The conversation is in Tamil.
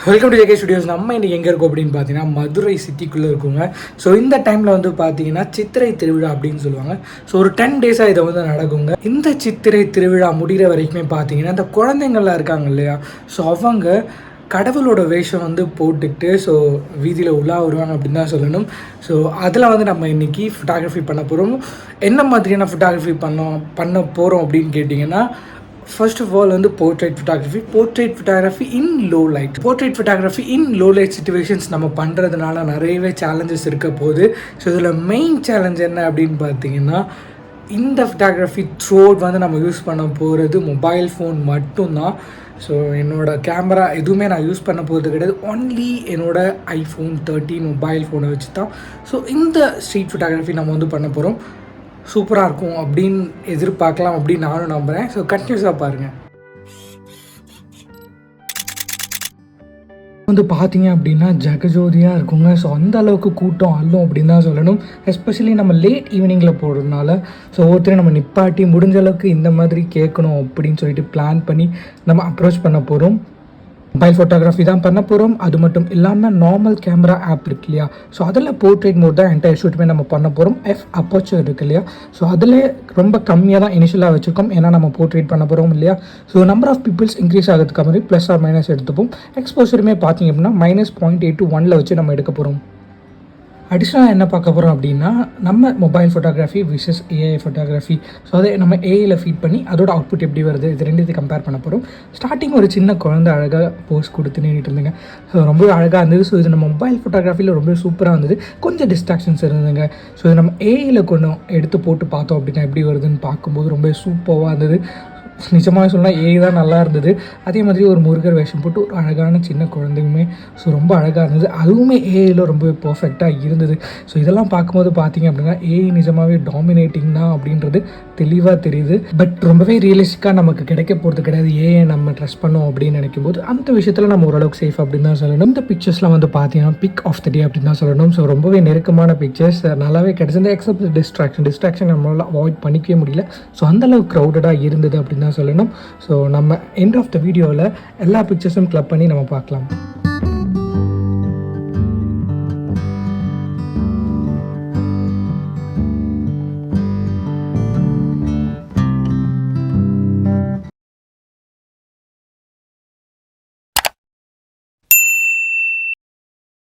Welcome to JK studios. நம்ம இன்றைக்கி எங்கே இருக்கோம் அப்படின்னு பார்த்தீங்கன்னா மதுரை சிட்டிக்குள்ளே இருக்குங்க. ஸோ இந்த டைமில் வந்து பார்த்தீங்கன்னா சித்திரை திருவிழா அப்படின்னு சொல்லுவாங்க. ஸோ ஒரு 10 டேஸாக இதை வந்து நடக்குங்க. இந்த சித்திரை திருவிழா முடிகிற வரைக்குமே பார்த்தீங்கன்னா இந்த குழந்தைங்கள்லாம் இருக்காங்க இல்லையா, ஸோ அவங்க கடவுளோட வேஷம் வந்து போட்டுக்கிட்டு ஸோ வீதியில் உள்ளா வருவாங்க அப்படின்னு தான் சொல்லணும். ஸோ அதில் வந்து நம்ம இன்றைக்கி ஃபோட்டோகிராஃபி பண்ண போகிறோம். என்ன மாதிரியான ஃபோட்டோகிராஃபி பண்ண போகிறோம் அப்படின்னு கேட்டிங்கன்னா, ஃபர்ஸ்ட் ஆஃப் ஆல் வந்து போர்ட்ரேட் ஃபோட்டோகிராஃபி இன் லோ லைட். போர்ட்ரேட் ஃபோட்டோகிராஃபி இன் லோ லைட் சிச்சுவேஷன்ஸ் நம்ம பண்ணுறதுனால நிறையவே சேலஞ்சஸ் இருக்க போகுது. ஸோ இதில் மெயின் சேலஞ்ச் என்ன அப்படின்னு பார்த்தீங்கன்னா, இந்த ஃபோட்டோகிராஃபி த்ரோட் வந்து நம்ம யூஸ் பண்ண போகிறது மொபைல் ஃபோன் மட்டும்தான். ஸோ என்னோடய கேமரா எதுவுமே நான் யூஸ் பண்ண போகிறது கிடையாது. ஒன்லி என்னோடய iPhone 13 மொபைல் ஃபோனை வச்சு தான் ஸோ இந்த ஸ்ட்ரீட் ஃபோட்டோகிராஃபி நம்ம வந்து பண்ண போகிறோம். சூப்பராக இருக்கும் அப்படின்னு எதிர்பார்க்கலாம் அப்படின்னு நானும் நம்புகிறேன். ஸோ கண்டினியூஸாக பாருங்கள். வந்து பார்த்தீங்க அப்படின்னா ஜெகஜோதியாக இருக்குங்க. ஸோ அந்த அளவுக்கு கூட்டம் அள்ளும் அப்படின்னு தான் சொல்லணும். எஸ்பெஷலி நம்ம லேட் ஈவினிங்கில் போடுறதுனால ஸோ ஒவ்வொருத்தரையும் நம்ம நிப்பாட்டி முடிஞ்ச அளவுக்கு இந்த மாதிரி கேட்கணும் அப்படின்னு சொல்லிட்டு பிளான் பண்ணி நம்ம அப்ரோச் பண்ண போகிறோம். மொபைல் ஃபோட்டோகிராஃபி தான் பண்ண போகிறோம். அது மட்டும் இல்லாமல் நார்மல் கேமரா ஆப் இருக்கு இல்லையா, ஸோ அதில் போர்ட்ரேட் மோட் தான் என்டையர் ஷூட்டுமே நம்ம பண்ண போகிறோம். அப்பர்ச்சர் இருக்கு இல்லையா, ஸோ அதில் ரொம்ப கம்மியாக தான் இனிஷியலாக வச்சுருக்கோம். ஏன்னா நம்ம போர்ட்ரேட் பண்ண போகிறோம் இல்லையா. So number of peoples increase ஆகிறதுக்கு மாதிரி ப்ளஸ் ஆர் மைனஸ் எடுத்துப்போம். எக்ஸ்போசருமே பார்த்தீங்க அப்படின்னா -0.8 to 1 வச்சு நம்ம எடுக்க போகிறோம். அடிஷ்னலாக என்ன பார்க்க போகிறோம் அப்படின்னா, நம்ம mobile photography versus AI photography. So அதை நம்ம ஏஐயில் ஃபீட் பண்ணி அதோட அவுட்புட் எப்படி வருது இது ரெண்டுத்தையும் கம்பேர் பண்ண போகிறோம். ஸ்டார்டிங் ஒரு சின்ன குழந்தை அழகாக போஸ் கொடுத்து நின்றுட்டு இருந்துங்க. ஸோ ரொம்ப அழகாக இருந்தது. ஸோ இது நம்ம மொபைல் ஃபோட்டோகிராஃபியில் ரொம்ப சூப்பராக இருந்தது. கொஞ்சம் டிஸ்ட்ராக்ஷன்ஸ் இருந்ததுங்க. ஸோ இது நம்ம ஏஐயில் கொஞ்சம் எடுத்து போட்டு பார்த்தோம் அப்படின்னா எப்படி வருதுன்னு பார்க்கும்போது ரொம்ப சூப்பராக இருந்தது. நிஜமாக சொன்னால் ஏஐ தான் நல்லா இருந்தது. அதே மாதிரி ஒரு முருகர் வேஷம் போட்டு ஒரு அழகான சின்ன குழந்தையுமே ஸோ ரொம்ப அழகாக இருந்தது. அதுவுமே ஏஐயில் ரொம்ப பர்ஃபெக்டாக இருந்தது. ஸோ இதெல்லாம் பார்க்கும்போது பார்த்தீங்க அப்படின்னா ஏஐ நிஜமாகவே டாமினேட்டிங் தான் அப்படின்றது தெளிவாக தெரியுது. பட் ரொம்பவே ரியலிஸ்டிக்காக நமக்கு கிடைக்க போகிறது கிடையாது. ஏஐ நம்ம ட்ரஸ்ட் பண்ணோம் அப்படின்னு நினைக்கும் போது அந்த விஷயத்தில் நம்ம ஓரளவுக்கு சேஃப் அப்படின்னு தான் சொல்லணும். இந்த பிக்சர்ஸ்லாம் வந்து பார்த்தீங்கன்னா பிக் ஆஃப் த டே அப்படின்னு தான் சொல்லணும். ஸோ ரொம்பவே நெருக்கமான பிக்சர்ஸ் நல்லாவே கிடச்சிருந்து. எக்ஸப்ட் டிஸ்ட்ராக்ஷன் நம்மளால் அவாய்ட் பண்ணிக்கவே முடியல. ஸோ அந்தளவுக்கு க்ரௌடடாக இருந்தது அப்படின்னு தான் சொல்லணும். ஸோ நம்ம எண்ட் ஆஃப் த வீடியோவில் எல்லா பிக்சர்ஸும் கிளப் பண்ணி நம்ம பார்க்கலாம்.